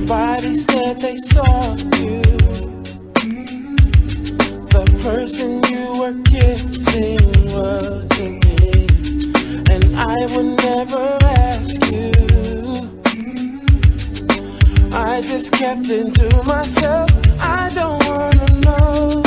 Somebody said they saw you. The person you were kissing wasn't me, and I would never ask you. I just kept it to myself. I don't wanna know